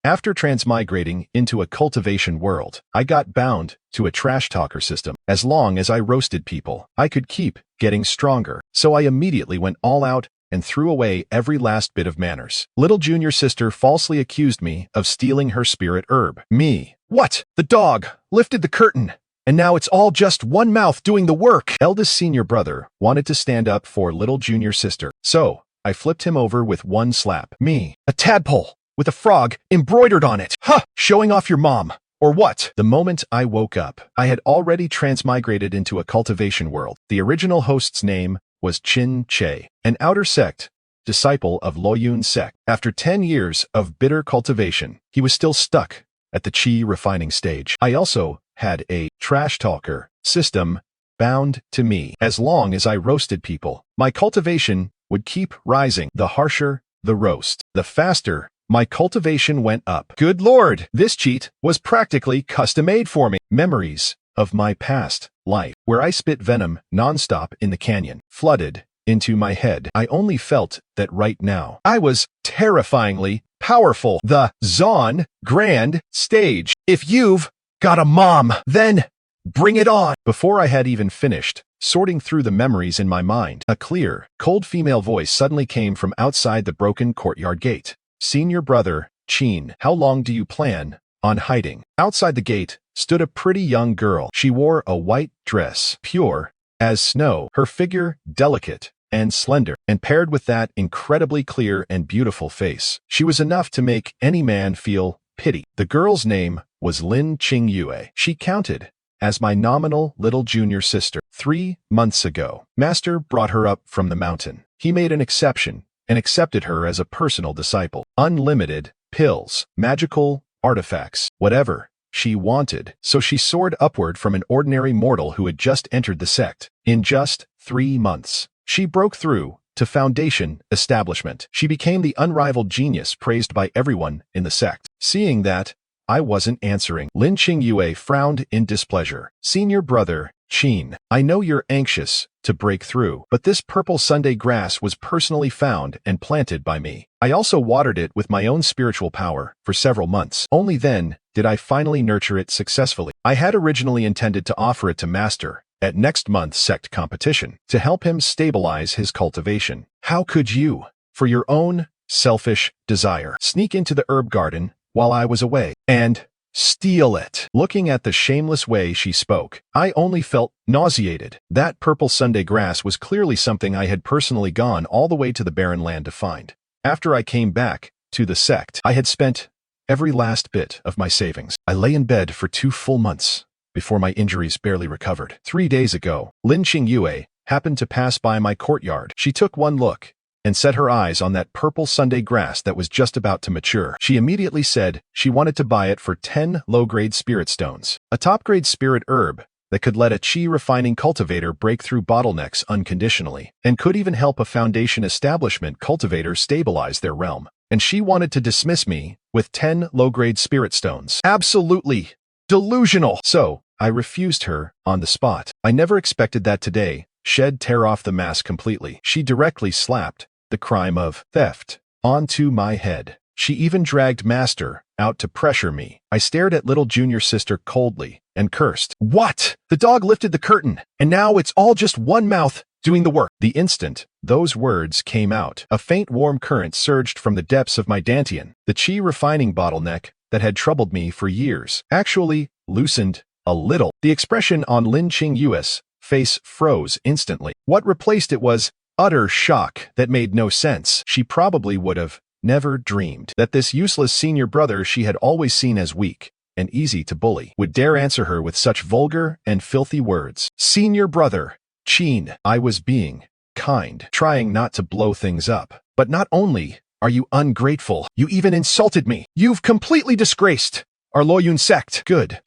After transmigrating into a cultivation world, I got bound to a trash talker system. As long as I roasted people, I could keep getting stronger. So I immediately went all out and threw away every last bit of manners. Little junior sister falsely accused me of stealing her spirit herb. Me. What? The dog lifted the curtain, and now it's all just one mouth doing the work. Eldest senior brother wanted to stand up for little junior sister, so I flipped him over with one slap. Me. A tadpole with a frog embroidered on it. Huh! Showing off your mom. Or what? The moment I woke up, I had already transmigrated into a cultivation world. The original host's name was Qingyue, an outer sect, disciple of Loyun sect. After 10 years of bitter cultivation, he was still stuck at the chi refining stage. I also had a trash talker system bound to me. As long as I roasted people, my cultivation would keep rising. The harsher the roast, the faster my cultivation went up. Good lord, this cheat was practically custom-made for me. Memories of my past life, where I spit venom nonstop in the canyon, flooded into my head. I only felt that right now I was terrifyingly powerful. The Zon Grand Stage. If you've got a mom, then bring it on. Before I had even finished sorting through the memories in my mind, a clear, cold female voice suddenly came from outside the broken courtyard gate. Senior brother, Qin, how long do you plan on hiding? Outside the gate stood a pretty young girl. She wore a white dress, pure as snow, her figure delicate and slender, and paired with that incredibly clear and beautiful face, she was enough to make any man feel pity. The girl's name was Lin Qingyue. She counted as my nominal little junior sister. 3 months ago, Master brought her up from the mountain. He made an exception and accepted her as a personal disciple. Unlimited pills, magical artifacts, whatever she wanted. So she soared upward from an ordinary mortal who had just entered the sect. In just 3 months, she broke through to foundation establishment. She became the unrivaled genius praised by everyone in the sect. Seeing that I wasn't answering, Lin Qingyue frowned in displeasure. Senior brother, Qin, I know you're anxious to break through, but this purple Sunday grass was personally found and planted by me. I also watered it with my own spiritual power for several months. Only then did I finally nurture it successfully. I had originally intended to offer it to Master at next month's sect competition to help him stabilize his cultivation. How could you, for your own selfish desire, sneak into the herb garden while I was away and steal it? Looking at the shameless way she spoke, I only felt nauseated. That purple Sunday grass was clearly something I had personally gone all the way to the barren land to find. After I came back to the sect, I had spent every last bit of my savings. I lay in bed for 2 full months before my injuries barely recovered. 3 days ago, Lin Qingyue happened to pass by my courtyard. She took one look and set her eyes on that purple Sunday grass that was just about to mature. She immediately said she wanted to buy it for 10 low-grade spirit stones, a top-grade spirit herb that could let a chi-refining cultivator break through bottlenecks unconditionally, and could even help a foundation establishment cultivator stabilize their realm. And she wanted to dismiss me with 10 low-grade spirit stones. Absolutely delusional! So I refused her on the spot. I never expected that today she'd tear off the mask completely. She directly slapped the crime of theft onto my head. She even dragged Master out to pressure me. I stared at little junior sister coldly and cursed. What? The dog lifted the curtain, and now it's all just one mouth doing the work. The instant those words came out, a faint warm current surged from the depths of my dantian. The chi refining bottleneck that had troubled me for years actually loosened a little. The expression on Lin Qingyue's face froze instantly. What replaced it was utter shock that made no sense. She probably would have never dreamed that this useless senior brother she had always seen as weak and easy to bully would dare answer her with such vulgar and filthy words. Senior brother, Qin, I was being kind, trying not to blow things up. But not only are you ungrateful, you even insulted me. You've completely disgraced our Loyun sect. Good.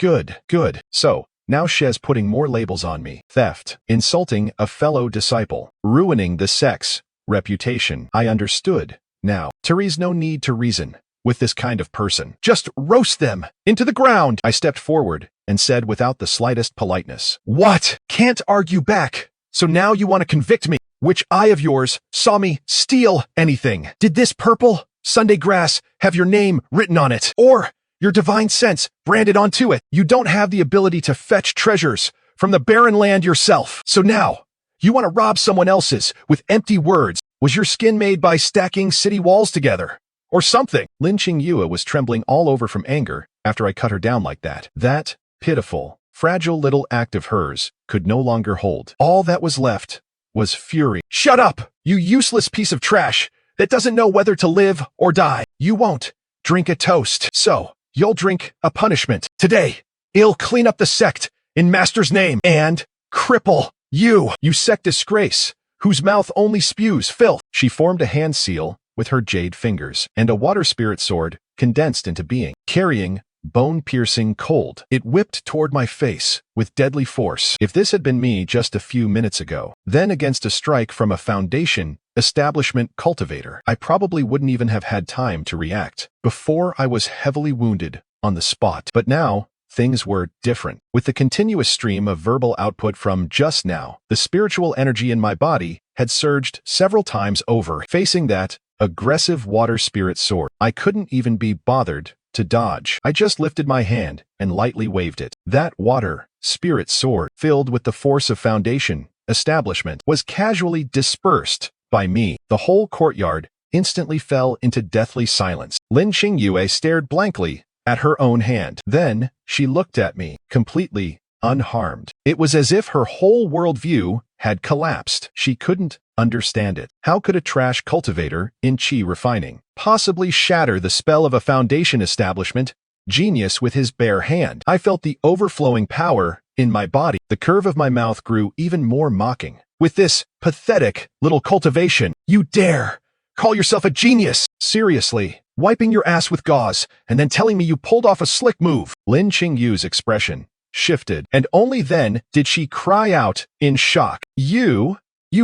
So, now she's putting more labels on me. Theft, insulting a fellow disciple, ruining the sect's reputation. I understood. Now, There's no need to reason with this kind of person. Just roast them into the ground. I stepped forward and said without the slightest politeness, What? Can't argue back. So now you want to convict me? Which eye of yours saw me steal anything? Did this purple Sunday grass have your name written on it, or your divine sense branded onto it. You don't have the ability to fetch treasures from the barren land yourself. So now, you want to rob someone else's with empty words. Was your skin made by stacking city walls together? Or something? Lin Qingyue was trembling all over from anger after I cut her down like that. That pitiful, fragile little act of hers could no longer hold. All that was left was fury. Shut up, you useless piece of trash that doesn't know whether to live or die. You won't drink a toast, so you'll drink a punishment. Today, I'll clean up the sect in Master's name and cripple you sect disgrace, whose mouth only spews filth. She formed a hand seal with her jade fingers, and a water spirit sword condensed into being, carrying bone-piercing cold. It whipped toward my face with deadly force. If this had been me just a few minutes ago, then against a strike from a foundation establishment cultivator, I probably wouldn't even have had time to react. Before, I was heavily wounded on the spot. But now, things were different. With the continuous stream of verbal output from just now, the spiritual energy in my body had surged several times over. Facing that aggressive water spirit sword, I couldn't even be bothered to dodge. I just lifted my hand and lightly waved it. That water spirit sword, filled with the force of foundation establishment, was casually dispersed by me. The whole courtyard instantly fell into deathly silence. Lin Qingyue stared blankly at her own hand. Then she looked at me, completely unharmed. It was as if her whole worldview had collapsed. She couldn't understand it. How could a trash cultivator in Qi refining possibly shatter the spell of a foundation establishment genius with his bare hand? I felt the overflowing power in my body. The curve of my mouth grew even more mocking. With this pathetic little cultivation, you dare call yourself a genius? Seriously, wiping your ass with gauze and then telling me you pulled off a slick move? Lin Qingyue's expression shifted, and only then did she cry out in shock. You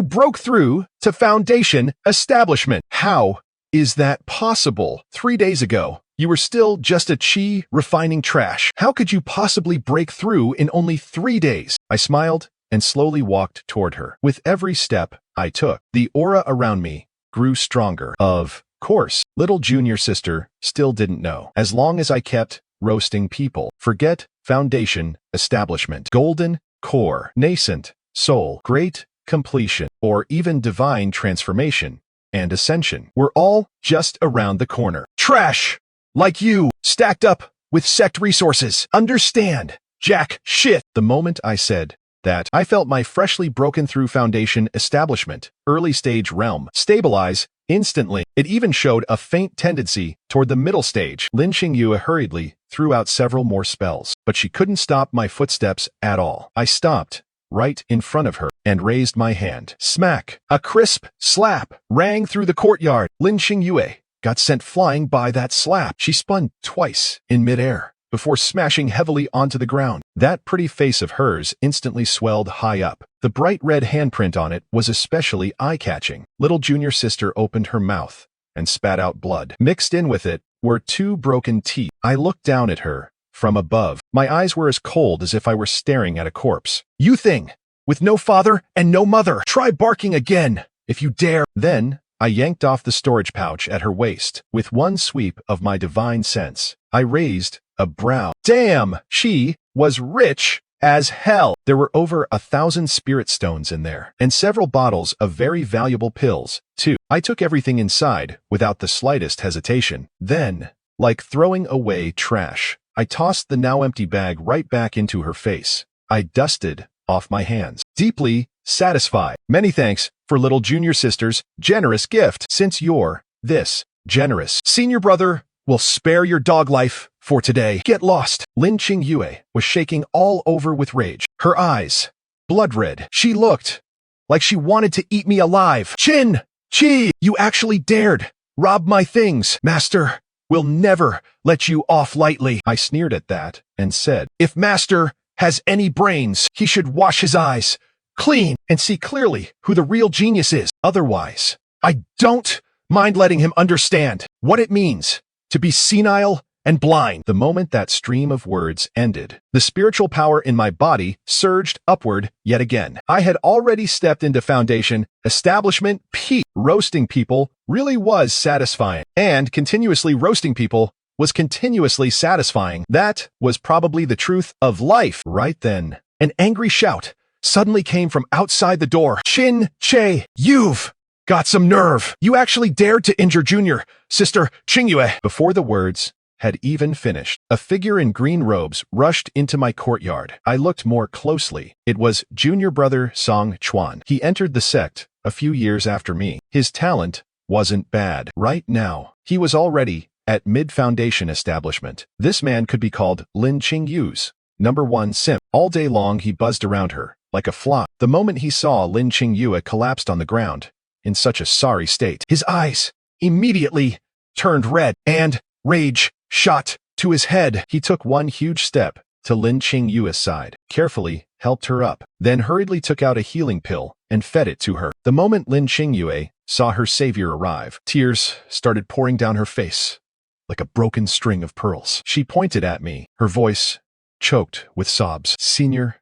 broke through to foundation establishment. How is that possible? 3 days ago, you were still just a Qi refining trash. How could you possibly break through in only 3 days? I smiled and slowly walked toward her. With every step I took, the aura around me grew stronger. Of course, little junior sister still didn't know. As long as I kept roasting people, forget foundation establishment, golden core, nascent soul, great completion, or even divine transformation and ascension were all just around the corner. Trash like you, stacked up with sect resources. Understand, jack shit. The moment I said that, I felt my freshly broken through foundation establishment early stage realm stabilize instantly. It even showed a faint tendency toward the middle stage. Lin Qingyue hurriedly threw out several more spells, but she couldn't stop my footsteps at all. I stopped right in front of her and raised my hand. Smack! A crisp slap rang through the courtyard. Lin Qingyue got sent flying by that slap. She spun twice in midair before smashing heavily onto the ground. That pretty face of hers instantly swelled high up. The bright red handprint on it was especially eye-catching. Little junior sister opened her mouth and spat out blood. Mixed in with it were 2 broken teeth. I looked down at her from above. My eyes were as cold as if I were staring at a corpse. You thing, with no father and no mother, try barking again, if you dare. Then, I yanked off the storage pouch at her waist. With one sweep of my divine sense, I raised a brow. Damn, she was rich as hell. There were over 1,000 spirit stones in there, and several bottles of very valuable pills, too. I took everything inside without the slightest hesitation. Then, like throwing away trash, I tossed the now empty bag right back into her face. I dusted off my hands, deeply satisfied. Many thanks for little junior sister's generous gift. Since you're this generous, senior brother will spare your dog life for today. Get lost. Lin Qingyue was shaking all over with rage. Her eyes blood red. She looked like she wanted to eat me alive. Qi, you actually dared rob my things. Master will never let you off lightly. I sneered at that and said, if Master has any brains, he should wash his eyes clean and see clearly who the real genius is. Otherwise, I don't mind letting him understand what it means to be senile and blind. The moment that stream of words ended, the spiritual power in my body surged upward yet again. I had already stepped into Foundation, Establishment, P. Roasting people really was satisfying, and continuously roasting people was continuously satisfying. That was probably the truth of life. Right then, an angry shout suddenly came from outside the door. Che, you've got some nerve. You actually dared to injure Junior Sister Qingyue. Before the words had even finished, a figure in green robes rushed into my courtyard. I looked more closely. It was Junior Brother Song Chuan. He entered the sect a few years after me. His talent wasn't bad. Right now, he was already at mid-foundation establishment. This man could be called Lin Qingyue's #1 simp. All day long he buzzed around her like a fly. The moment he saw Lin Qingyue collapsed on the ground in such a sorry state, his eyes immediately turned red and rage shot to his head. He took one huge step to Lin Qingyue's side, carefully helped her up, then hurriedly took out a healing pill and fed it to her. The moment Lin Qingyue saw her savior arrive, tears started pouring down her face like a broken string of pearls. She pointed at me, her voice choked with sobs. Senior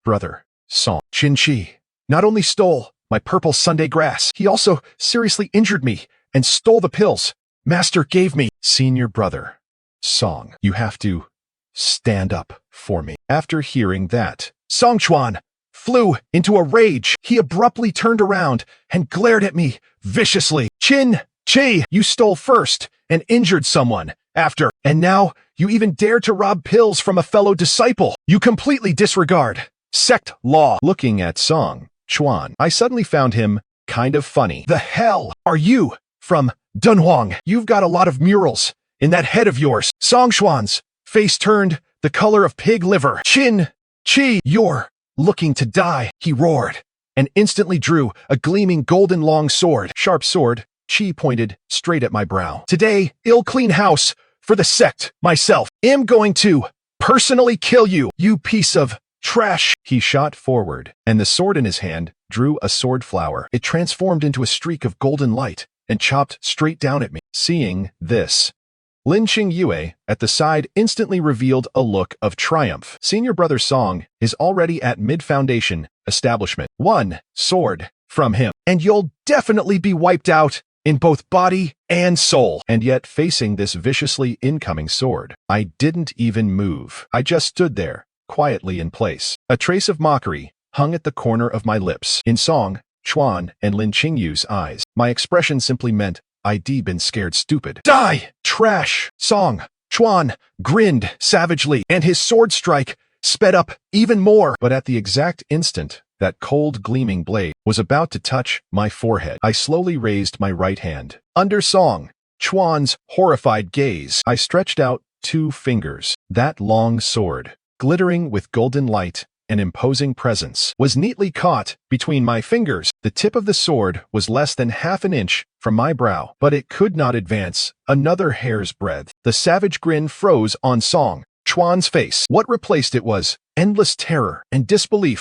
Brother Song Qinchi not only stole my purple Sunday grass, he also seriously injured me and stole the pills Master gave me. Senior Brother Song, you have to stand up for me. After hearing that, Song Chuan flew into a rage. He abruptly turned around and glared at me viciously. Chi, you stole first and injured someone after, and now you even dare to rob pills from a fellow disciple. You completely disregard sect law. Looking at Song Chuan, I suddenly found him kind of funny. The hell are you from Dunhuang? You've got a lot of murals in that head of yours. Song Chuan's face turned the color of pig liver. Chi, you're looking to die, he roared, and instantly drew a gleaming golden long sword. Sharp sword, Chi pointed straight at my brow. Today, ill clean house for the sect. Myself am going to personally kill you, you piece of trash. He shot forward, and the sword in his hand drew a sword flower. It transformed into a streak of golden light and chopped straight down at me. Seeing this, Lin Qingyue at the side instantly revealed a look of triumph. Senior Brother Song is already at mid-foundation establishment. One sword from him, and you'll definitely be wiped out in both body and soul. And yet, facing this viciously incoming sword, I didn't even move. I just stood there, quietly in place. A trace of mockery hung at the corner of my lips. In Song Chuan and Lin Qingyue's eyes, my expression simply meant I'd been scared stupid. Die, trash! Song Chuan grinned savagely, and his sword strike sped up even more. But at the exact instant that cold gleaming blade was about to touch my forehead, I slowly raised my right hand. Under Song Chuan's horrified gaze, I stretched out 2 fingers. That long sword, glittering with golden light and imposing presence, was neatly caught between my fingers. The tip of the sword was less than half an inch from my brow, but it could not advance another hair's breadth. The savage grin froze on Song Chuan's face. What replaced it was endless terror and disbelief.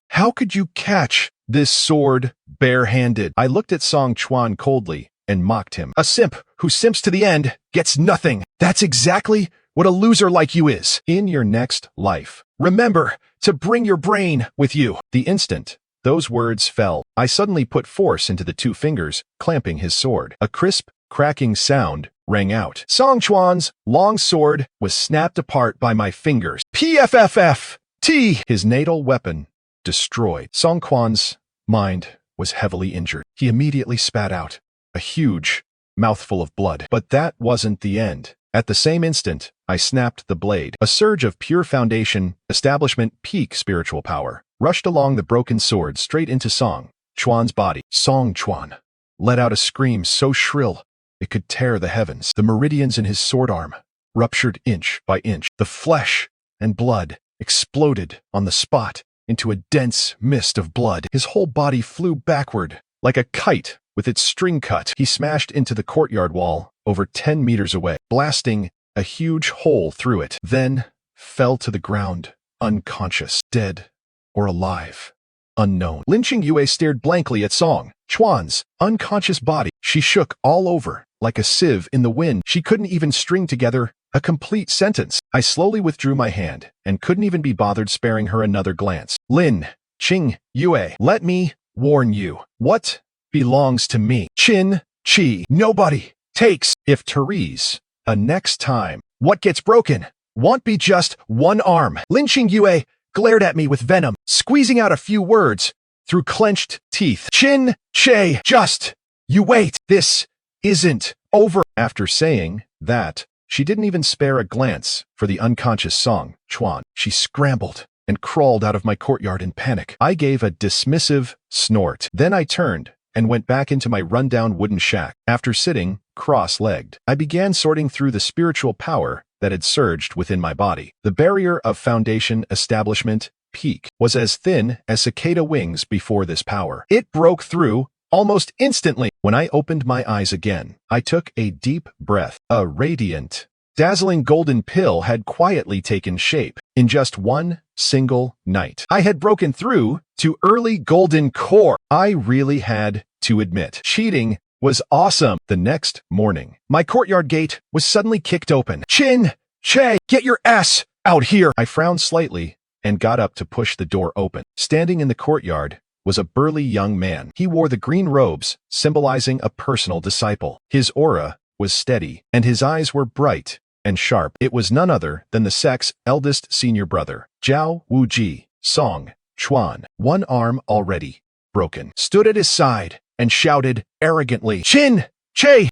How could you catch this sword barehanded? I looked at Song Chuan coldly and mocked him. A simp who simps to the end gets nothing. That's exactly what a loser like you is. In your next life, remember to bring your brain with you. The instant those words fell, I suddenly put force into the 2 fingers, clamping his sword. A crisp, cracking sound rang out. Song Chuan's long sword was snapped apart by my fingers. PFFF-T! His natal weapon destroyed. Song Chuan's mind was heavily injured. He immediately spat out a huge mouthful of blood. But that wasn't the end. At the same instant, I snapped the blade. A surge of pure foundation, establishment peak spiritual power rushed along the broken sword straight into Song Chuan's body. Song Chuan let out a scream so shrill it could tear the heavens. The meridians in his sword arm ruptured inch by inch. The flesh and blood exploded on the spot into a dense mist of blood. His whole body flew backward like a kite with its string cut. He smashed into the courtyard wall over 10 meters away, blasting a huge hole through it, then fell to the ground, unconscious, dead or alive, unknown. Lin Qingyue stared blankly at Song Chuan's unconscious body. She shook all over like a sieve in the wind. She couldn't even string together a complete sentence. I slowly withdrew my hand and couldn't even be bothered sparing her another glance. Lin Qingyue, let me warn you. What belongs to me? Qi. Nobody takes. If Therese, next time, what gets broken won't be just one arm. Lin Qingyue glared at me with venom, squeezing out a few words through clenched teeth. Just you wait. This isn't over. After saying that, she didn't even spare a glance for the unconscious Song Chuan. She scrambled and crawled out of my courtyard in panic. I gave a dismissive snort. Then I turned and went back into my rundown wooden shack. After sitting cross-legged, I began sorting through the spiritual power that had surged within my body. The barrier of foundation establishment peak was as thin as cicada wings before this power. It broke through almost instantly. When I opened my eyes again, I took a deep breath. A radiant, dazzling golden pill had quietly taken shape in just one single night. I had broken through to early golden core. I really had to admit, cheating was awesome. The next morning, my courtyard gate was suddenly kicked open. Get your ass out here. I frowned slightly and got up to push the door open. Standing in the courtyard was a burly young man. He wore the green robes, symbolizing a personal disciple. His aura was steady, and his eyes were bright and sharp. It was none other than the sect's eldest senior brother, Zhao Wuji. Song Chuan, one arm already broken, stood at his side and shouted arrogantly,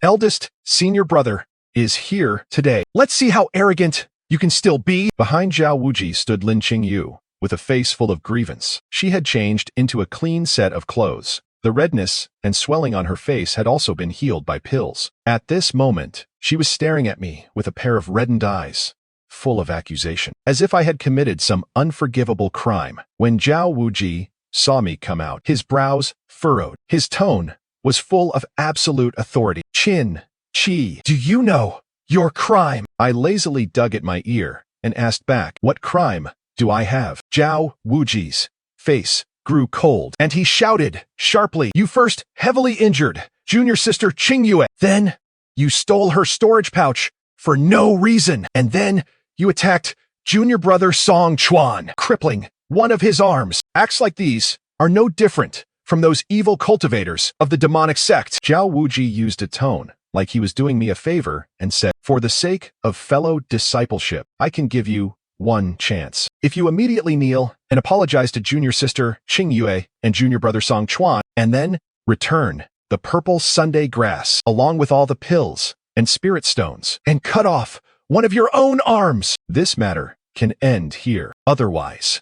Eldest Senior Brother is here today. Let's see how arrogant you can still be. Behind Zhao Wuji stood Lin Qingyue, with a face full of grievance. She had changed into a clean set of clothes. The redness and swelling on her face had also been healed by pills. At this moment, she was staring at me with a pair of reddened eyes, full of accusation, as if I had committed some unforgivable crime. When Zhao Wuji saw me come out, his brows furrowed. His tone was full of absolute authority. Qi, do you know your crime? I lazily dug at my ear and asked back, what crime do I have? Zhao Wuji's face grew cold, and he shouted sharply, you first heavily injured junior sister Qingyue. Then you stole her storage pouch for no reason. And then you attacked junior brother Song Chuan, crippling one of his arms. Acts like these are no different from those evil cultivators of the demonic sect. Zhao Wuji used a tone like he was doing me a favor and said, for the sake of fellow discipleship, I can give you one chance. If you immediately kneel and apologize to junior sister Qingyue and junior brother Song Chuan, and then return the purple Sunday grass along with all the pills and spirit stones, and cut off one of your own arms, this matter can end here. Otherwise,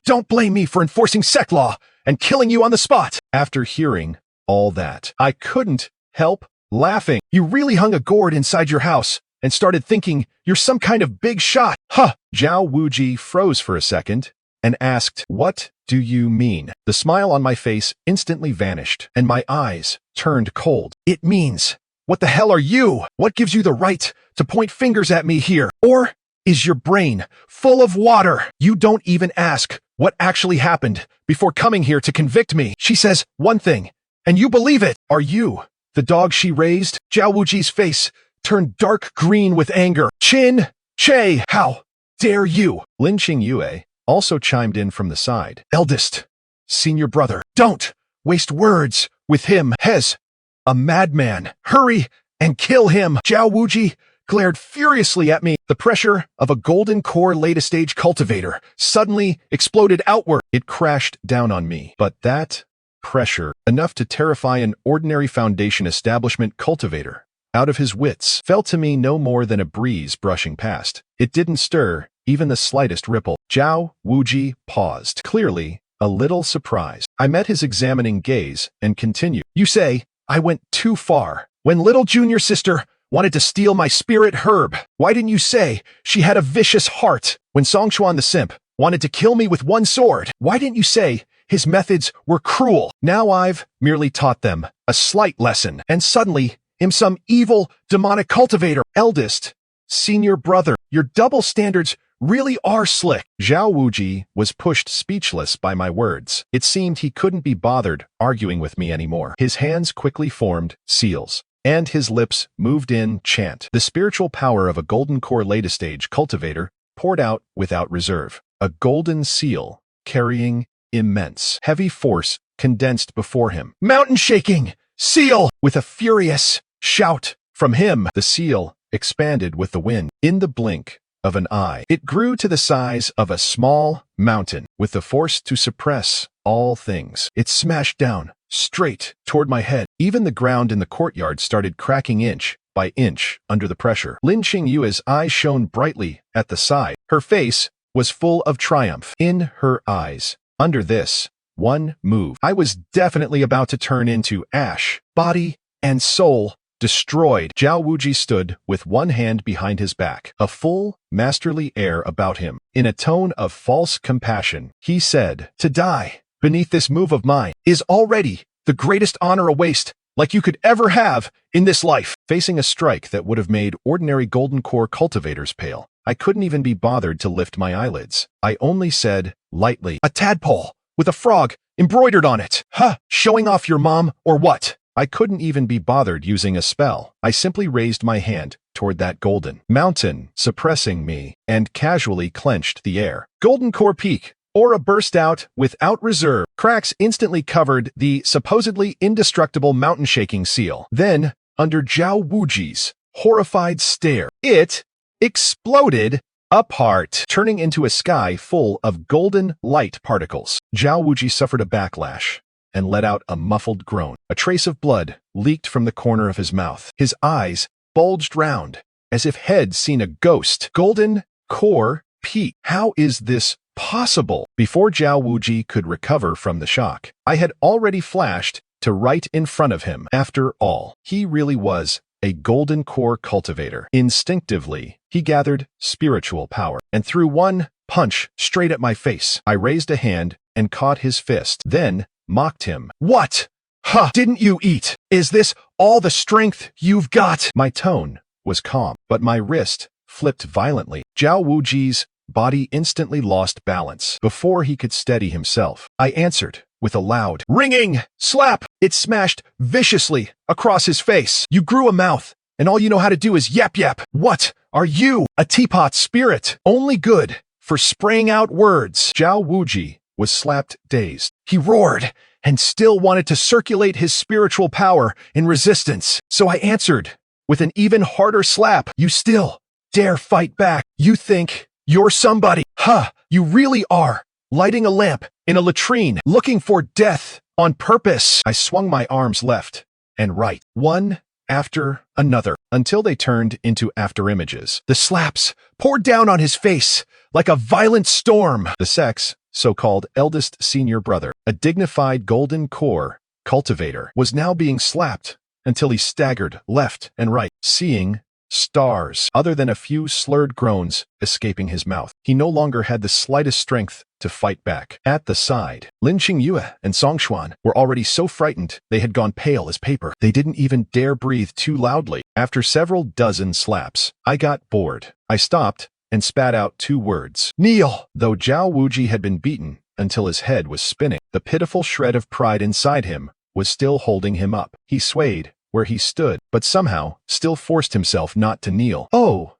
don't blame me for enforcing sect law and killing you on the spot. After hearing all that, I couldn't help laughing. You really hung a gourd inside your house and started thinking you're some kind of big shot. Huh. Zhao Wuji froze for a second and asked, what do you mean? The smile on my face instantly vanished and my eyes turned cold. It means, what the hell are you? What gives you the right to point fingers at me here? Or is your brain full of water? You don't even ask what actually happened before coming here to convict me. She says one thing and you believe it. Are you the dog she raised? Zhao Wuji's face turned dark green with anger. How dare you? Lin Qingyue also chimed in from the side. Eldest Senior Brother, don't waste words with him. Hez, a madman. Hurry and kill him. Zhao Wuji glared furiously at me. The pressure of a golden core latest stage cultivator suddenly exploded outward. It crashed down on me. But that pressure, enough to terrify an ordinary foundation establishment cultivator out of his wits, felt to me no more than a breeze brushing past. It didn't stir even the slightest ripple. Zhao Wuji paused, clearly a little surprised. I met his examining gaze and continued. You say I went too far. When little junior sister wanted to steal my spirit herb, why didn't you say she had a vicious heart? When Song Chuan the simp wanted to kill me with one sword, why didn't you say his methods were cruel? Now I've merely taught them a slight lesson, and suddenly am some evil, demonic cultivator. Eldest Senior Brother, your double standards really are slick. Zhao Wuji was pushed speechless by my words. It seemed he couldn't be bothered arguing with me anymore. His hands quickly formed seals, and his lips moved in chant. The spiritual power of a golden core latest stage cultivator poured out without reserve. A golden seal, carrying immense, heavy force, condensed before him. Mountain shaking! Seal! With a furious shout from him, the seal expanded with the wind. In the blink of an eye, it grew to the size of a small mountain. With the force to suppress all things, it smashed down straight toward my head. Even the ground in the courtyard started cracking inch by inch under the pressure. Lin Qingyue's eyes shone brightly at the side. Her face was full of triumph. In her eyes, under this one move, I was definitely about to turn into ash, body and soul destroyed. Zhao Wuji stood with one hand behind his back, a full, masterly air about him. In a tone of false compassion, he said, "To die beneath this move of mine is already the greatest honor a waste like you could ever have in this life." Facing a strike that would have made ordinary golden core cultivators pale, I couldn't even be bothered to lift my eyelids. I only said, lightly, "A tadpole with a frog embroidered on it. Huh, showing off your mom or what?" I couldn't even be bothered using a spell. I simply raised my hand toward that golden mountain, suppressing me, and casually clenched the air. Golden core peak. Aura burst out without reserve. Cracks instantly covered the supposedly indestructible mountain-shaking seal. Then, under Zhao Wuji's horrified stare, it exploded apart, turning into a sky full of golden light particles. Zhao Wuji suffered a backlash and let out a muffled groan. A trace of blood leaked from the corner of his mouth. His eyes bulged round, as if he'd seen a ghost. Golden core peak. How is this possible? Before Zhao Wuji could recover from the shock, I had already flashed to right in front of him. After all, he really was a golden core cultivator. Instinctively, he gathered spiritual power and threw one punch straight at my face. I raised a hand and caught his fist, then mocked him. "What? Huh, didn't you eat? Is this all the strength you've got?" My tone was calm, but my wrist flipped violently. Zhao Wuji's body instantly lost balance before he could steady himself. I answered with a loud, ringing slap. It smashed viciously across his face. "You grew a mouth, and all you know how to do is yap yap. What are you? A teapot spirit, only good for spraying out words." Zhao Wuji was slapped dazed. He roared and still wanted to circulate his spiritual power in resistance. So I answered with an even harder slap. "You still dare fight back? You think you're somebody? Huh, you really are. Lighting a lamp in a latrine, looking for death on purpose." I swung my arms left and right, one after another, until they turned into afterimages. The slaps poured down on his face like a violent storm. The sect's so-called Eldest Senior Brother, a dignified golden core cultivator, was now being slapped until he staggered left and right, seeing stars. Other than a few slurred groans escaping his mouth, he no longer had the slightest strength to fight back. At the side, Lin Qingyue and Songshuan were already so frightened they had gone pale as paper. They didn't even dare breathe too loudly. After several dozen slaps, I got bored. I stopped and spat out 2 words. "Kneel!" Though Zhao Wuji had been beaten until his head was spinning, the pitiful shred of pride inside him was still holding him up. He swayed where he stood, but somehow still forced himself not to kneel. "Oh,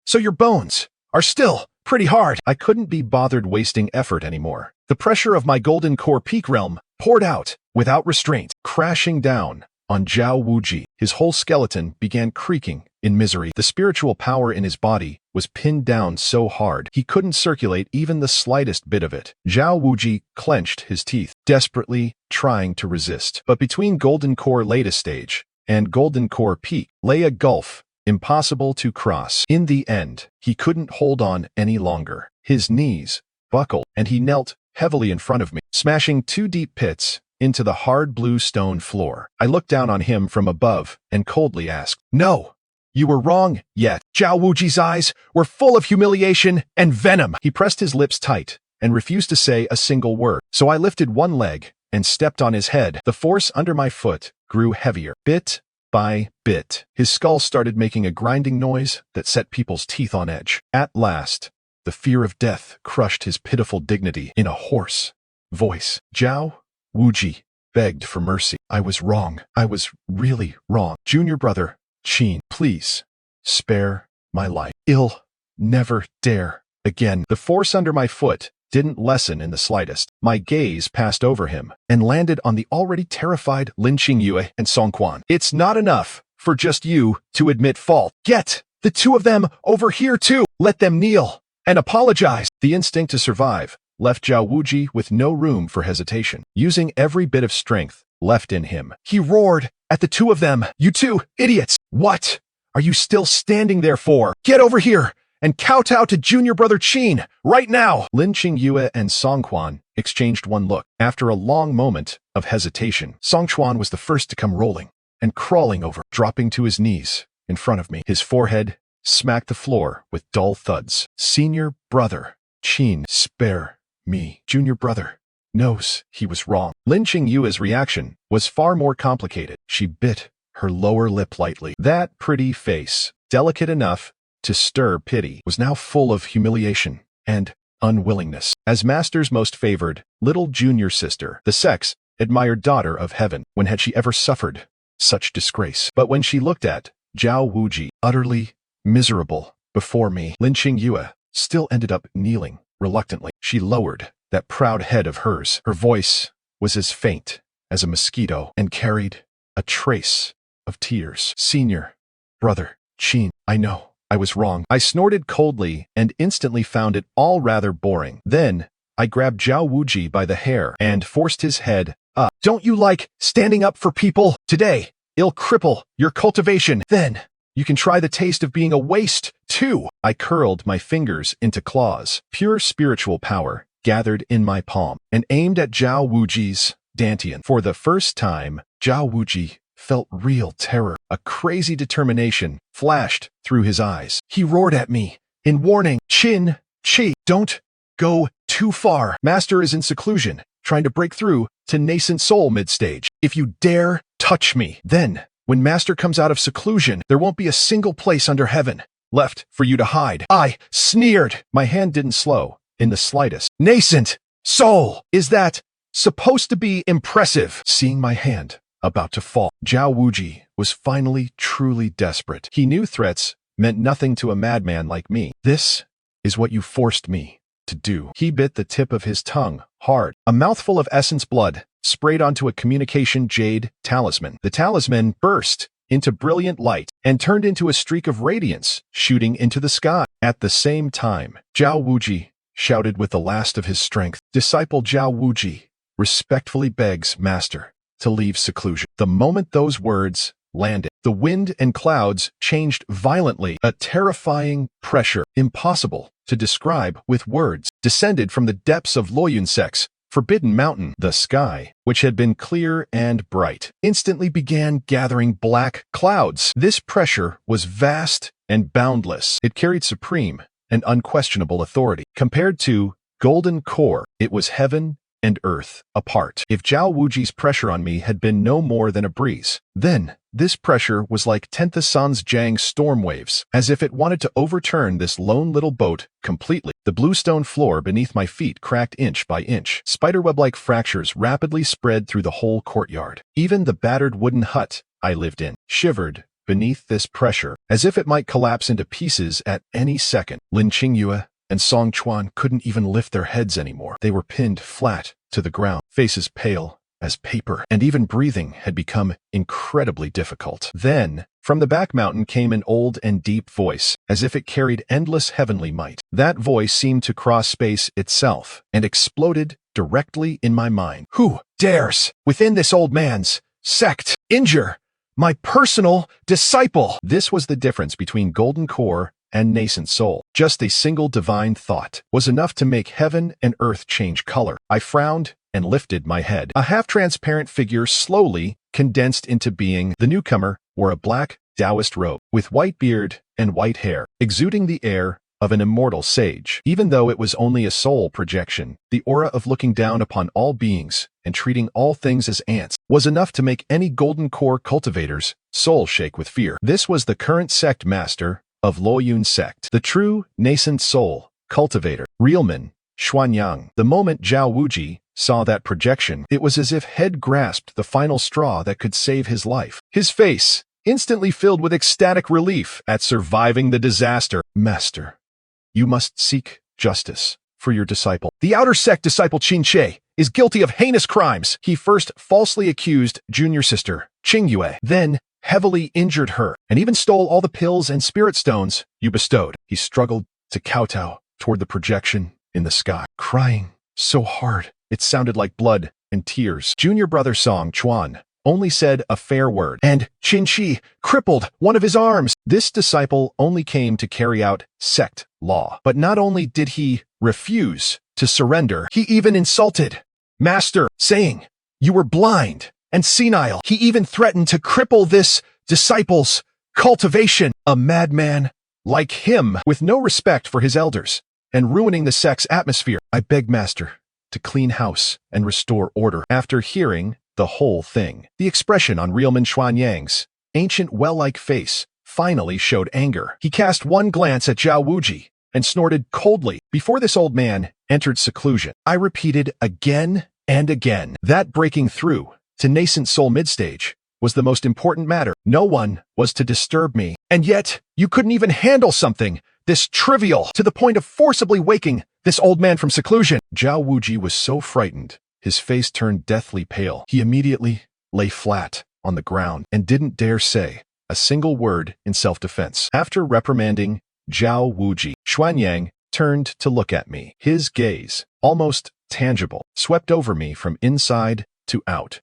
so your bones are still pretty hard." I couldn't be bothered wasting effort anymore. The pressure of my golden core peak realm poured out without restraint, crashing down on Zhao Wuji. His whole skeleton began creaking in misery. The spiritual power in his body was pinned down so hard he couldn't circulate even the slightest bit of it. Zhao Wuji clenched his teeth, desperately trying to resist. But between golden core latest stage and golden core peak lay a gulf impossible to cross. In the end, he couldn't hold on any longer. His knees buckled, and he knelt heavily in front of me, smashing 2 deep pits into the hard blue stone floor. I looked down on him from above and coldly asked, "No, you were wrong yet." Zhao Wuji's eyes were full of humiliation and venom. He pressed his lips tight and refused to say a single word. So I lifted one leg and stepped on his head. The force under my foot grew heavier. Bit by bit, his skull started making a grinding noise that set people's teeth on edge. At last, the fear of death crushed his pitiful dignity in a hoarse voice. "Zhao Wuji, begged for mercy. I was wrong. I was really wrong. Junior brother, Qin, please, spare my life. I'll never dare again. The force under my foot didn't lessen in the slightest. My gaze passed over him and landed on the already terrified Lin Qingyue and Song Quan. It's not enough for just you to admit fault. Get the two of them over here too. Let them kneel and apologize. The instinct to survive left Zhao Wuji with no room for hesitation. Using every bit of strength left in him, he roared at the two of them. You two idiots! What are you still standing there for? Get over here and kowtow to Junior Brother Qin right now! Lin Qingyue and Song Quan exchanged one look. After a long moment of hesitation, Song Quan was the first to come rolling and crawling over, dropping to his knees in front of me. His forehead smacked the floor with dull thuds. Senior Brother Qin, spare me. Junior Brother knows he was wrong. Lin Qingyue's reaction was far more complicated. She bit her lower lip lightly. That pretty face, delicate enough to stir pity, was now full of humiliation and unwillingness. As Master's most favored little junior sister, the sect's admired daughter of heaven, when had she ever suffered such disgrace? But when she looked at Zhao Wuji, utterly miserable before me, Lin Qingyue still ended up kneeling reluctantly. She lowered that proud head of hers. Her voice was as faint as a mosquito and carried a trace of tears. Senior Brother Qin, I know I was wrong. I snorted coldly and instantly found it all rather boring. Then I grabbed Zhao Wuji by the hair and forced his head up. Don't you like standing up for people? Today, it'll cripple your cultivation. Then you can try the taste of being a waste, too. I curled my fingers into claws. Pure spiritual power gathered in my palm and aimed at Zhao Wuji's dantian. For the first time, Zhao Wuji felt real terror. A crazy determination flashed through his eyes. He roared at me in warning. Qin, don't go too far. Master is in seclusion, trying to break through to Nascent Soul mid-stage. If you dare touch me, then when Master comes out of seclusion, there won't be a single place under heaven left for you to hide. I sneered. My hand didn't slow in the slightest. Nascent Soul! Is that supposed to be impressive? Seeing my hand about to fall, Zhao Wuji was finally truly desperate. He knew threats meant nothing to a madman like me. This is what you forced me to do. He bit the tip of his tongue hard. A mouthful of essence blood sprayed onto a communication jade talisman. The talisman burst into brilliant light and turned into a streak of radiance shooting into the sky. At the same time, Zhao Wuji shouted with the last of his strength. Disciple Zhao Wuji respectfully begs Master to leave seclusion. The moment those words landed, the wind and clouds changed violently. A terrifying pressure, impossible to describe with words, descended from the depths of Loyunsek's forbidden mountain. The sky, which had been clear and bright, instantly began gathering black clouds. This pressure was vast and boundless. It carried supreme and unquestionable authority. Compared to Golden Core, it was heaven and earth apart. If Zhao Wuji's pressure on me had been no more than a breeze, then this pressure was like Tentha San's Jiang storm waves, as if it wanted to overturn this lone little boat completely. The bluestone floor beneath my feet cracked inch by inch. Spiderweb-like fractures rapidly spread through the whole courtyard. Even the battered wooden hut I lived in shivered beneath this pressure, as if it might collapse into pieces at any second. Lin Qingyue and Song Quan couldn't even lift their heads anymore. They were pinned flat to the ground, faces pale as paper, and even breathing had become incredibly difficult. Then, from the back mountain came an old and deep voice, as if it carried endless heavenly might. That voice seemed to cross space itself and exploded directly in my mind. Who dares, within this old man's sect, injure my personal disciple? This was the difference between Golden Core and Nascent Soul. Just a single divine thought was enough to make heaven and earth change color. I frowned and lifted my head. A half-transparent figure slowly condensed into being. The newcomer wore a black Taoist robe with white beard and white hair, exuding the air of an immortal sage. Even though it was only a soul projection, the aura of looking down upon all beings and treating all things as ants was enough to make any Golden Core cultivator's soul shake with fear. This was the current Sect Master of Loyun Sect, the true Nascent Soul cultivator, Realman Xuanyang. The moment Zhao Wuji saw that projection, it was as if Head grasped the final straw that could save his life. His face instantly filled with ecstatic relief at surviving the disaster. Master, you must seek justice for your disciple. The outer sect disciple Qingyue is guilty of heinous crimes. He first falsely accused junior sister Qingyue, then heavily injured her, and even stole all the pills and spirit stones you bestowed. He struggled to kowtow toward the projection in the sky, crying so hard it sounded like blood and tears. Junior brother Song Chuan only said a fair word, and Qingyue crippled one of his arms. This disciple only came to carry out sect law. But not only did he refuse to surrender, he even insulted Master, saying, "You were blind and senile." He even threatened to cripple this disciple's cultivation. A madman like him, with no respect for his elders, and ruining the sect's atmosphere. I beg Master to clean house and restore order. After hearing the whole thing, the expression on Realman Xuanyang's ancient well-like face finally showed anger. He cast one glance at Zhao Wuji and snorted coldly before this old man entered seclusion. I repeated again and again that breaking through to Nascent Soul midstage was the most important matter. No one was to disturb me, and yet you couldn't even handle something this trivial to the point of forcibly waking this old man from seclusion. Zhao Wuji was so frightened, his face turned deathly pale. He immediately lay flat on the ground and didn't dare say a single word in self-defense. After reprimanding Zhao Wuji, Xuanyang turned to look at me. His gaze, almost tangible, swept over me from inside to out.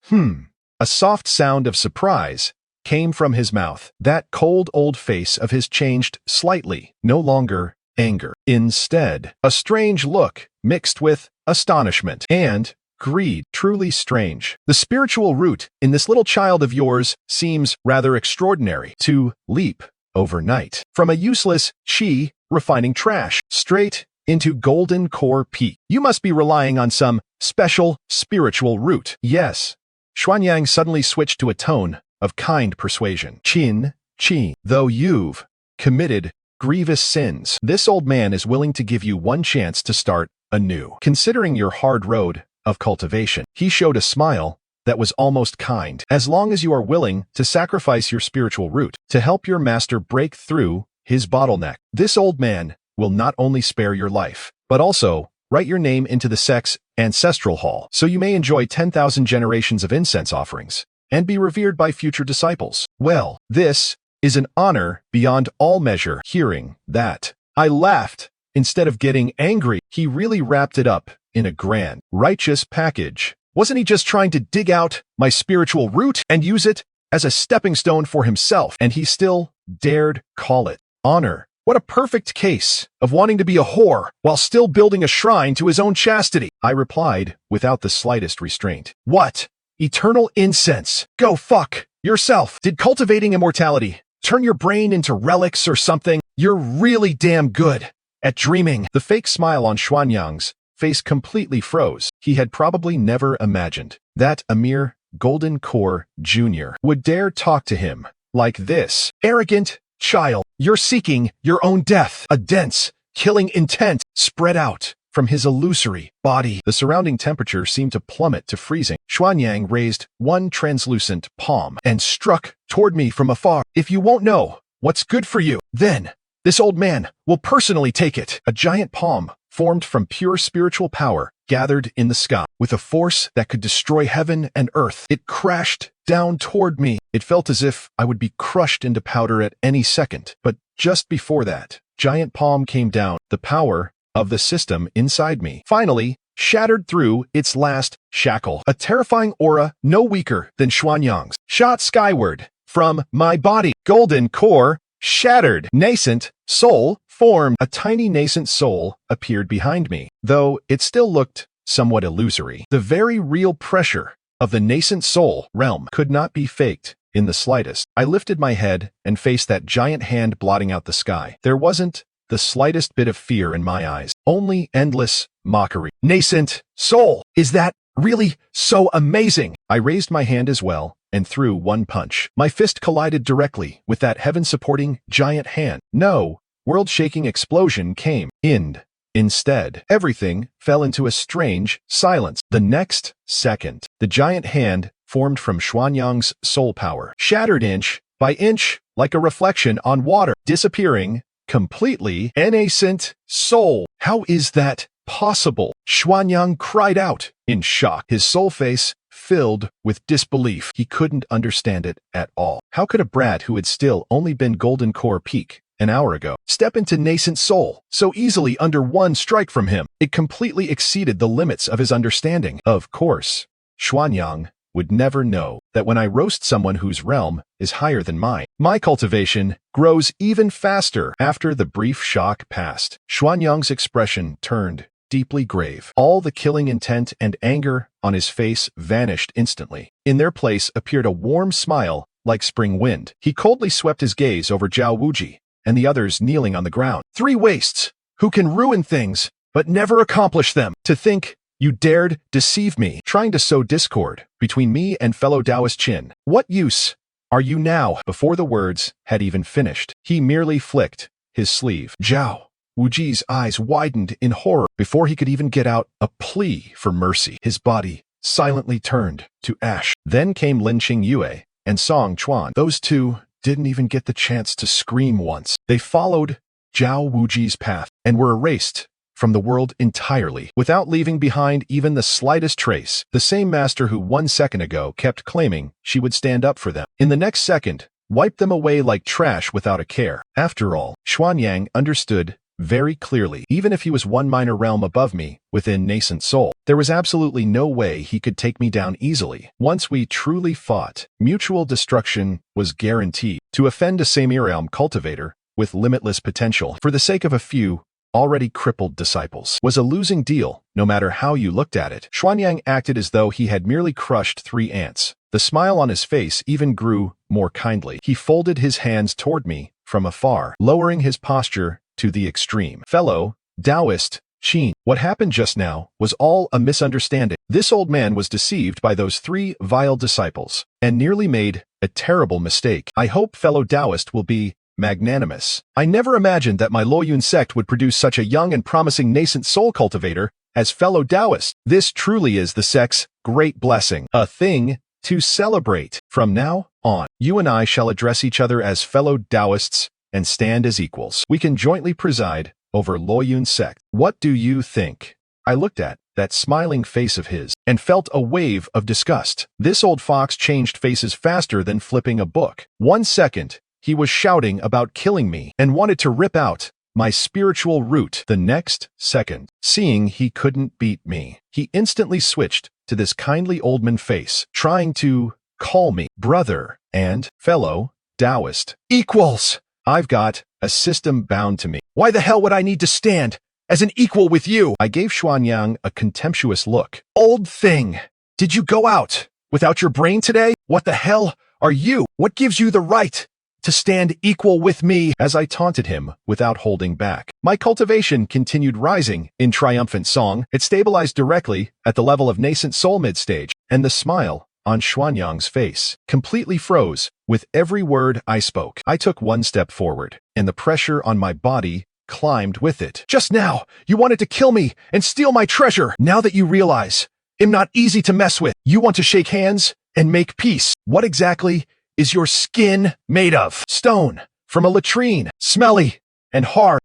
A soft sound of surprise came from his mouth. That cold old face of his changed slightly, no longer anger. Instead, a strange look mixed with astonishment and greed. Truly strange. The spiritual root in this little child of yours seems rather extraordinary. To leap overnight from a useless chi refining trash straight into golden core peak. You must be relying on some special spiritual root. Yes. Xuanyang suddenly switched to a tone of kind persuasion. Qin, though you've committed grievous sins, this old man is willing to give you one chance to start anew. Considering your hard road of cultivation, he showed a smile that was almost kind. As long as you are willing to sacrifice your spiritual root to help your master break through his bottleneck, this old man will not only spare your life, but also write your name into the sect's ancestral hall, so you may enjoy 10,000 generations of incense offerings and be revered by future disciples. Well, this is an honor beyond all measure. Hearing that, I laughed. Instead of getting angry, he really wrapped it up in a grand, righteous package. Wasn't he just trying to dig out my spiritual root and use it as a stepping stone for himself? And he still dared call it honor. What a perfect case of wanting to be a whore while still building a shrine to his own chastity. I replied without the slightest restraint. What? Eternal incense. Go fuck yourself. Did cultivating immortality turn your brain into relics or something? You're really damn good at dreaming. The fake smile on Xuanyang's face completely froze. He had probably never imagined that a mere Golden Core Junior would dare talk to him like this. Arrogant child, you're seeking your own death. A dense, killing intent spread out from his illusory body. The surrounding temperature seemed to plummet to freezing. Xuanyang raised one translucent palm and struck toward me from afar. If you won't know what's good for you, then this old man will personally take it. A giant palm formed from pure spiritual power gathered in the sky with a force that could destroy heaven and earth. It crashed down toward me. It felt as if I would be crushed into powder at any second. But just before that giant palm came down, the power of the system inside me finally shattered through its last shackle. A terrifying aura no weaker than Xuanyang's shot skyward from my body. Golden core shattered. Nascent soul formed. A tiny nascent soul appeared behind me, though it still looked somewhat illusory. The very real pressure of the nascent soul realm could not be faked in the slightest. I lifted my head and faced that giant hand blotting out the sky. There wasn't the slightest bit of fear in my eyes, only endless mockery. Nascent soul, is that really so amazing? I raised my hand as well and threw one punch. My fist collided directly with that heaven-supporting giant hand. No world-shaking explosion came. End. Instead, everything fell into a strange silence. The next second, the giant hand formed from Xuanyang's soul power, shattered inch by inch like a reflection on water, disappearing completely. Nascent Soul. How is that possible? Xuanyang cried out in shock, his soul face filled with disbelief. He couldn't understand it at all. How could a brat who had still only been Golden Core Peak an hour ago step into Nascent Soul so easily under one strike from him? It completely exceeded the limits of his understanding. Of course, Xuanyang would never know that when I roast someone whose realm is higher than mine, my cultivation grows even faster. After the brief shock passed, Xuanyang's expression turned deeply grave. All the killing intent and anger on his face vanished instantly. In their place appeared a warm smile like spring wind. He coldly swept his gaze over Zhao Wuji and the others kneeling on the ground. Three wastes who can ruin things but never accomplish them. To think you dared deceive me, trying to sow discord between me and fellow Taoist Qin. What use are you now? Before the words had even finished, he merely flicked his sleeve. Zhao Wuji's eyes widened in horror. Before he could even get out a plea for mercy, his body silently turned to ash. Then came Lin Qingyue and Song Chuan. Those two didn't even get the chance to scream once. They followed Zhao Wuji's path and were erased from the world entirely, without leaving behind even the slightest trace. The same master who 1 second ago kept claiming she would stand up for them, in the next second, wiped them away like trash without a care. After all, Xuanyang understood very clearly, even if he was one minor realm above me within Nascent Soul, there was absolutely no way he could take me down easily. Once we truly fought, mutual destruction was guaranteed. To offend a semi-realm cultivator with limitless potential for the sake of a few already crippled disciples was a losing deal, no matter how you looked at it. Xuanyang acted as though he had merely crushed 3 ants. The smile on his face even grew more kindly. He folded his hands toward me from afar, lowering his posture to the extreme. Fellow Taoist Qin, what happened just now was all a misunderstanding. This old man was deceived by those 3 vile disciples and nearly made a terrible mistake. I hope fellow Taoist will be magnanimous. I never imagined that my Luoyun sect would produce such a young and promising nascent soul cultivator as fellow Taoist. This truly is the sect's great blessing, a thing to celebrate. From now on, you and I shall address each other as fellow Taoists and stand as equals. We can jointly preside over Luoyun sect. What do you think? I looked at that smiling face of his and felt a wave of disgust. This old fox changed faces faster than flipping a book. 1 second, he was shouting about killing me and wanted to rip out my spiritual root. The next second, seeing he couldn't beat me, he instantly switched to this kindly old man face, trying to call me brother and fellow Taoist. Equals! I've got a system bound to me. Why the hell would I need to stand as an equal with you? I gave Xuanyang a contemptuous look. Old thing, did you go out without your brain today? What the hell are you? What gives you the right to stand equal with me? As I taunted him without holding back, my cultivation continued rising in triumphant song. It stabilized directly at the level of Nascent Soul mid-stage, and the smile on Xuanyang's face completely froze with every word I spoke. I took 1 step forward, and the pressure on my body climbed with it. Just now, you wanted to kill me and steal my treasure. Now that you realize I'm not easy to mess with, you want to shake hands and make peace. What exactly is your skin made of? Stone from a latrine, smelly and hard.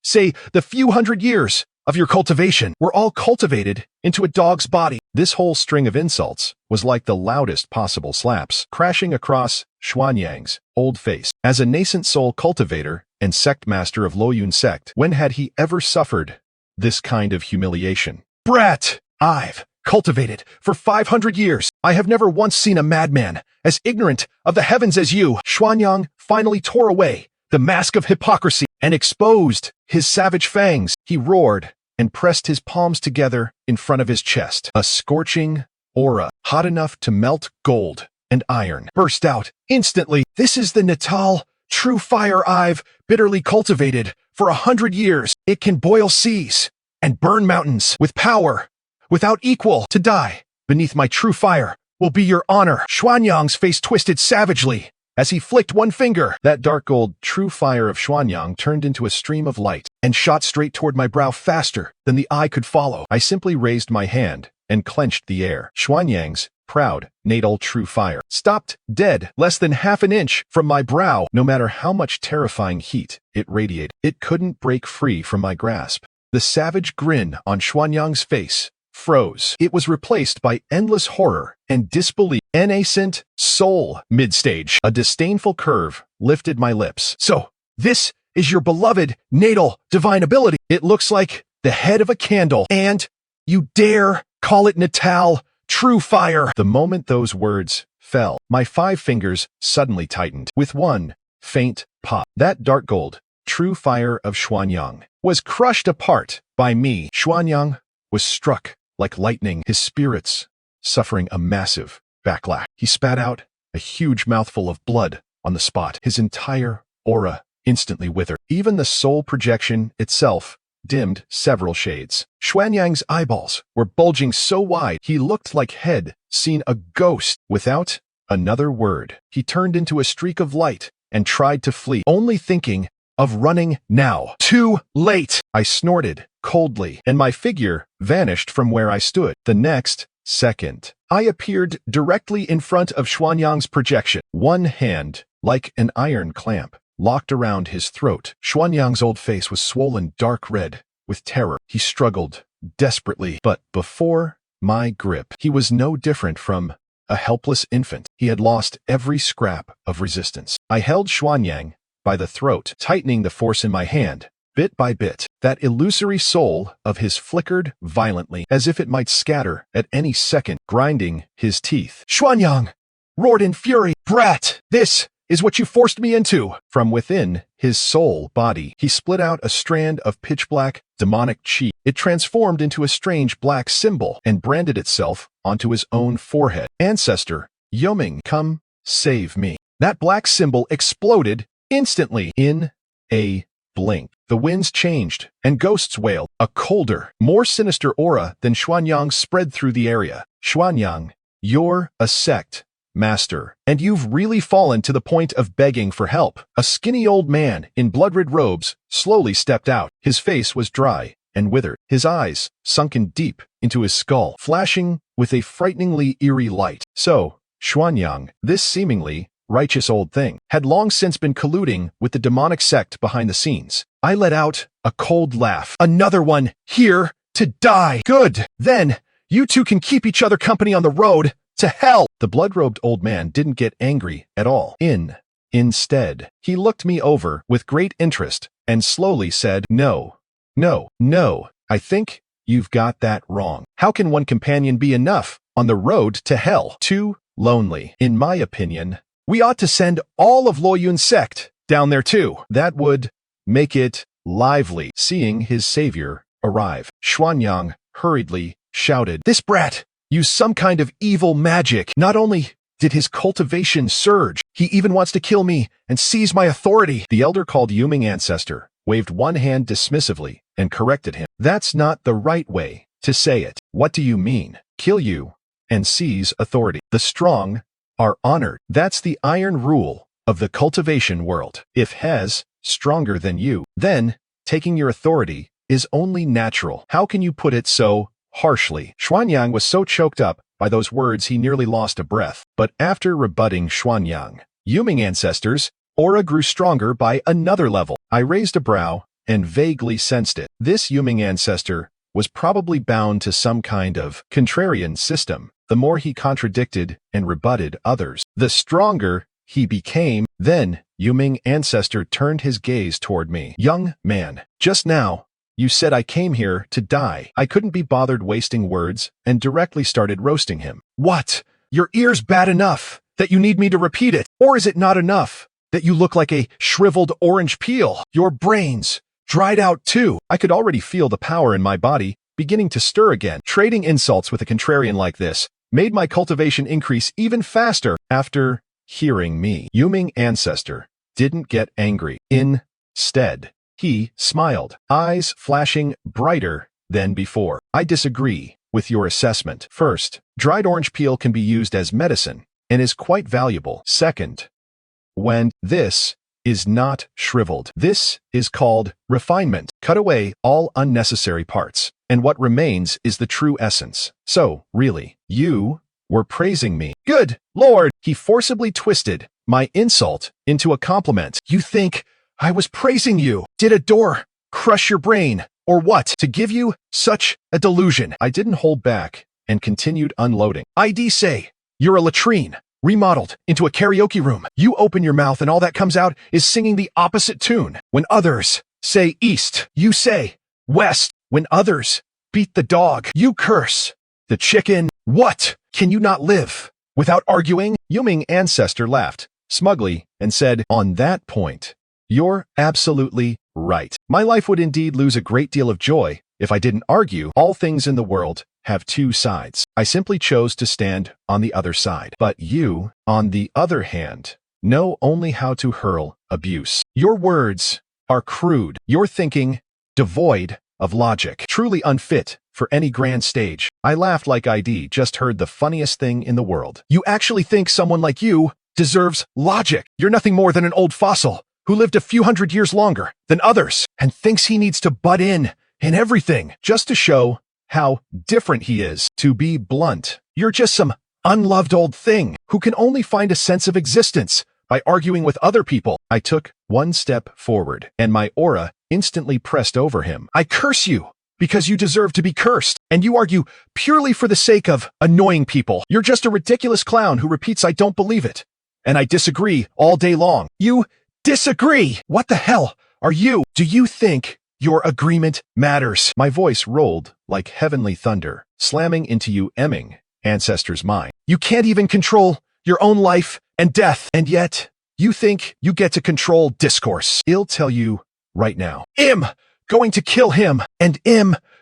Say the few hundred years of your cultivation were all cultivated into a dog's body. This whole string of insults was like the loudest possible slaps crashing across Xuanyang's old face. As a nascent soul cultivator and sect master of Luoyun sect, when had he ever suffered this kind of humiliation? Brat! I've cultivated for 500 years. I have never once seen a madman as ignorant of the heavens as you. Xuanyang finally tore away the mask of hypocrisy and exposed his savage fangs. He roared and pressed his palms together in front of his chest. A scorching aura, hot enough to melt gold and iron, burst out instantly. This is the Natal true fire I've bitterly cultivated for 100 years. It can boil seas and burn mountains with power without equal. To die beneath my true fire will be your honor. Xuanyang's face twisted savagely as he flicked one finger. That dark gold true fire of Xuanyang turned into a stream of light and shot straight toward my brow faster than the eye could follow. I simply raised my hand and clenched the air. Xuanyang's proud, natal true fire stopped dead less than half an inch from my brow. No matter how much terrifying heat it radiated, it couldn't break free from my grasp. The savage grin on Xuanyang's face froze. It was replaced by endless horror and disbelief. Nascent Soul mid-stage. A disdainful curve lifted my lips. So, this is your beloved natal divine ability. It looks like the head of a candle, and you dare call it natal true fire. The moment those words fell, my 5 fingers suddenly tightened. With one faint pop, that dark gold true fire of Xuanyang was crushed apart by me. Xuanyang was struck like lightning, his spirits suffering a massive backlash. He spat out a huge mouthful of blood on the spot. His entire aura instantly withered. Even the soul projection itself dimmed several shades. Xuanyang's eyeballs were bulging so wide he looked like he'd seen a ghost. Without another word, he turned into a streak of light and tried to flee, only thinking of running now. Too late! I snorted coldly, and my figure vanished from where I stood. The next second, I appeared directly in front of Xuanyang's projection. One hand, like an iron clamp, locked around his throat. Xuanyang's old face was swollen dark red with terror. He struggled desperately, but before my grip, he was no different from a helpless infant. He had lost every scrap of resistance. I held Xuanyang by the throat, tightening the force in my hand. Bit by bit, that illusory soul of his flickered violently, as if it might scatter at any second, grinding his teeth. Xuanyang roared in fury. Brat, this is what you forced me into. From within his soul body, he split out a strand of pitch-black, demonic chi. It transformed into a strange black symbol and branded itself onto his own forehead. Ancestor, Youming, come save me. That black symbol exploded instantly. In a blink, the winds changed, and ghosts wailed. A colder, more sinister aura than Xuanyang spread through the area. Xuanyang, you're a Sect Master, and you've really fallen to the point of begging for help. A skinny old man in blood-red robes slowly stepped out. His face was dry and withered, his eyes sunken deep into his skull, flashing with a frighteningly eerie light. So, Xuanyang, this seemingly righteous old thing, had long since been colluding with the demonic sect behind the scenes. I let out a cold laugh. Another one here to die. Good. Then you two can keep each other company on the road to hell. The blood-robed old man didn't get angry at all. Instead, he looked me over with great interest and slowly said, No, I think you've got that wrong. How can one companion be enough on the road to hell? Too lonely. In my opinion, we ought to send all of Luoyun's sect down there too. That would make it lively. Seeing his savior arrive, Xuanyang hurriedly shouted, This brat used some kind of evil magic. Not only did his cultivation surge, he even wants to kill me and seize my authority. The elder called Youming Ancestor waved one hand dismissively and corrected him. That's not the right way to say it. What do you mean? Kill you and seize authority. The strong are honored. That's the iron rule of the cultivation world. If Hez stronger than you, then taking your authority is only natural. How can you put it so harshly? Xuanyang was so choked up by those words he nearly lost a breath. But after rebutting Xuanyang, Youming Ancestor's aura grew stronger by another level. I raised a brow and vaguely sensed it. This Youming Ancestor was probably bound to some kind of contrarian system. The more he contradicted and rebutted others, the stronger he became. Then Youming Ancestor turned his gaze toward me. Young man, just now, you said I came here to die. I couldn't be bothered wasting words and directly started roasting him. What? Your ear's bad enough that you need me to repeat it? Or is it not enough that you look like a shriveled orange peel? Your brains dried out too. I could already feel the power in my body beginning to stir again. Trading insults with a contrarian like this made my cultivation increase even faster. After hearing me, Youming Ancestor didn't get angry. Instead, he smiled, eyes flashing brighter than before. I disagree with your assessment. First, dried orange peel can be used as medicine and is quite valuable. Second, when this is not shriveled. This is called refinement. Cut away all unnecessary parts, and what remains is the true essence. So, really, you were praising me. Good Lord! He forcibly twisted my insult into a compliment. You think I was praising you? Did a door crush your brain, or what, to give you such a delusion? I didn't hold back and continued unloading. ID say, you're a latrine, remodeled into a karaoke room. You open your mouth and all that comes out is singing the opposite tune. When others say east, you say west. When others beat the dog, you curse the chicken. What? Can you not live without arguing? Youming Ancestor laughed smugly and said, on that point, you're absolutely right. My life would indeed lose a great deal of joy if I didn't argue. All things in the world have two sides. I simply chose to stand on the other side. But you, on the other hand, know only how to hurl abuse. Your words are crude. Your thinking devoid of logic. Truly unfit for any grand stage. I laughed like I'd just heard the funniest thing in the world. You actually think someone like you deserves logic? You're nothing more than an old fossil who lived a few hundred years longer than others and thinks he needs to butt in everything just to show how different he is. To be blunt, you're just some unloved old thing who can only find a sense of existence by arguing with other people. I took one step forward, and my aura instantly pressed over him. I curse you because you deserve to be cursed, and you argue purely for the sake of annoying people. You're just a ridiculous clown who repeats I don't believe it, and I disagree all day long. You disagree? What the hell are you? Do you think your agreement matters? My voice rolled like heavenly thunder, slamming into Youming Ancestor's mind. You can't even control your own life and death, and yet you think you get to control discourse. I'll tell you right now. Going to kill him, and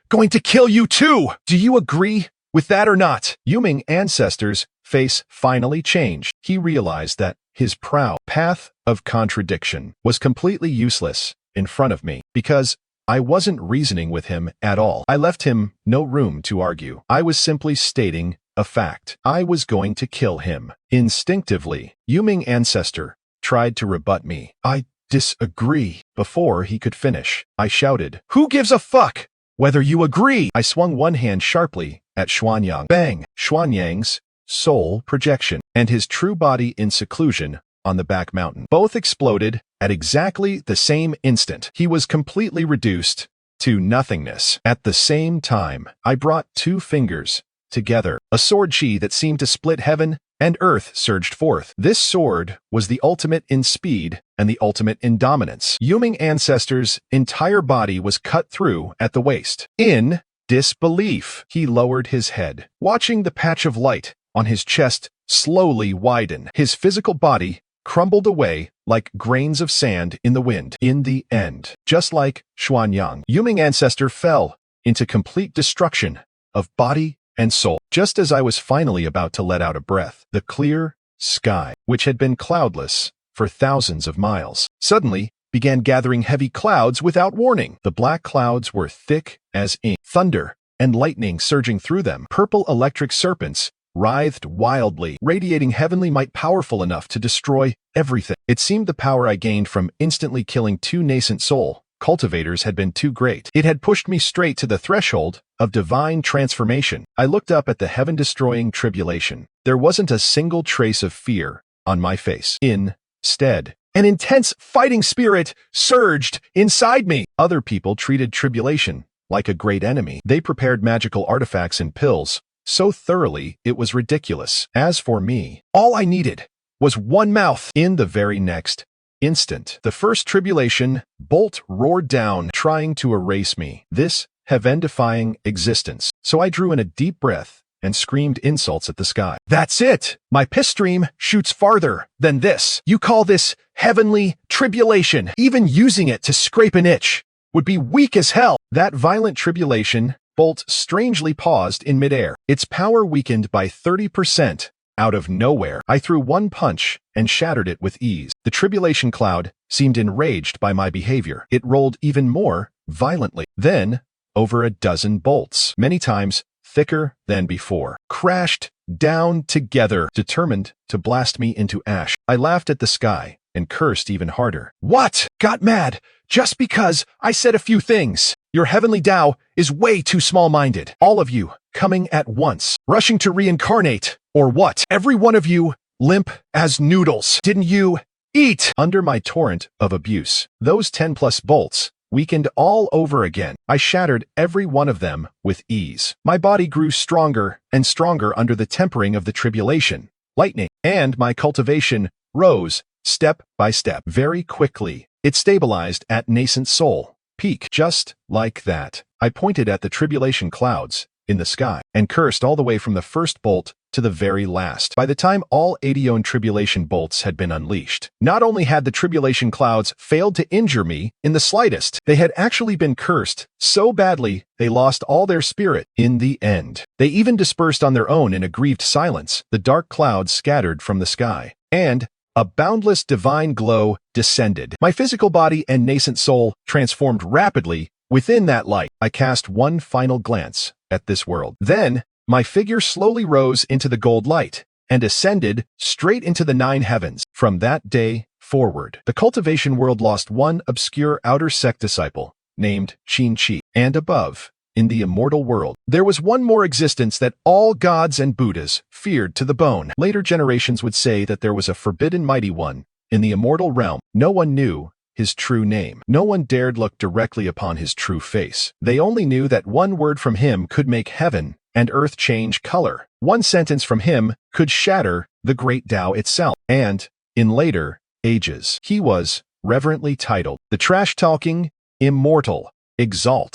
going to kill you too. Do you agree with that or not? Youming Ancestor's face finally changed. He realized that his proud path of contradiction was completely useless in front of me because I wasn't reasoning with him at all. I left him no room to argue. I was simply stating a fact. I was going to kill him. Instinctively, Youming Ancestor tried to rebut me. I disagree. Before he could finish, I shouted, who gives a fuck whether you agree? I swung one hand sharply at Xuanyang. Bang! Xuanyang's soul projection and his true body in seclusion on the back mountain both exploded at exactly the same instant. He was completely reduced to nothingness. At the same time, I brought two fingers together. A sword chi that seemed to split heaven and earth surged forth. This sword was the ultimate in speed and the ultimate in dominance. Youming Ancestor's entire body was cut through at the waist. In disbelief, he lowered his head, watching the patch of light on his chest slowly widen. His physical body crumbled away like grains of sand in the wind. In the end, just like Xuanyang, Youming Ancestor fell into complete destruction of body and soul. Just as I was finally about to let out a breath, the clear sky, which had been cloudless for thousands of miles, suddenly began gathering heavy clouds without warning. The black clouds were thick as ink, thunder and lightning surging through them. Purple electric serpents writhed wildly, radiating heavenly might powerful enough to destroy everything. It seemed the power I gained from instantly killing two Nascent Soul cultivators had been too great. It had pushed me straight to the threshold of divine transformation. I looked up at the heaven-destroying tribulation. There wasn't a single trace of fear on my face. Instead, an intense fighting spirit surged inside me. Other people treated tribulation like a great enemy. They prepared magical artifacts and pills so thoroughly it was ridiculous. As for me, all I needed was one mouth. In the very next instant, the first tribulation bolt roared down, trying to erase me, this heaven-defying existence. So I drew in a deep breath and screamed insults at the sky. That's it! My piss stream shoots farther than this. You call this heavenly tribulation? Even using it to scrape an itch would be weak as hell. That violent tribulation bolt strangely paused in midair, its power weakened by 30%. Out of nowhere, I threw one punch and shattered it with ease. The tribulation cloud seemed enraged by my behavior. It rolled even more violently. Then, over a dozen bolts, many times thicker than before, crashed down together, determined to blast me into ash. I laughed at the sky and cursed even harder. What? Got mad just because I said a few things. Your heavenly Tao is way too small-minded. All of you coming at once, rushing to reincarnate, or what? Every one of you limp as noodles. Didn't you eat? Under my torrent of abuse, those 10+ bolts weakened all over again. I shattered every one of them with ease. My body grew stronger and stronger under the tempering of the tribulation, lightning, and my cultivation rose step by step very quickly. It stabilized at Nascent Soul peak. Just like that, I pointed at the tribulation clouds in the sky and cursed all the way from the first bolt to the very last. By the time all 80 tribulation bolts had been unleashed, not only had the tribulation clouds failed to injure me in the slightest, they had actually been cursed so badly they lost all their spirit in the end. They even dispersed on their own in a grieved silence. The dark clouds scattered from the sky, and a boundless divine glow descended. My physical body and nascent soul transformed rapidly within that light. I cast one final glance at this world. Then, my figure slowly rose into the gold light and ascended straight into the 9 heavens. From that day forward, the cultivation world lost one obscure outer sect disciple named Qingyue. And above, in the immortal world, there was one more existence that all gods and Buddhas feared to the bone. Later generations would say that there was a forbidden mighty one in the immortal realm. No one knew his true name. No one dared look directly upon his true face. They only knew that one word from him could make heaven and earth change color. One sentence from him could shatter the great Tao itself. And, in later ages, he was reverently titled the trash-talking Immortal. Exalt.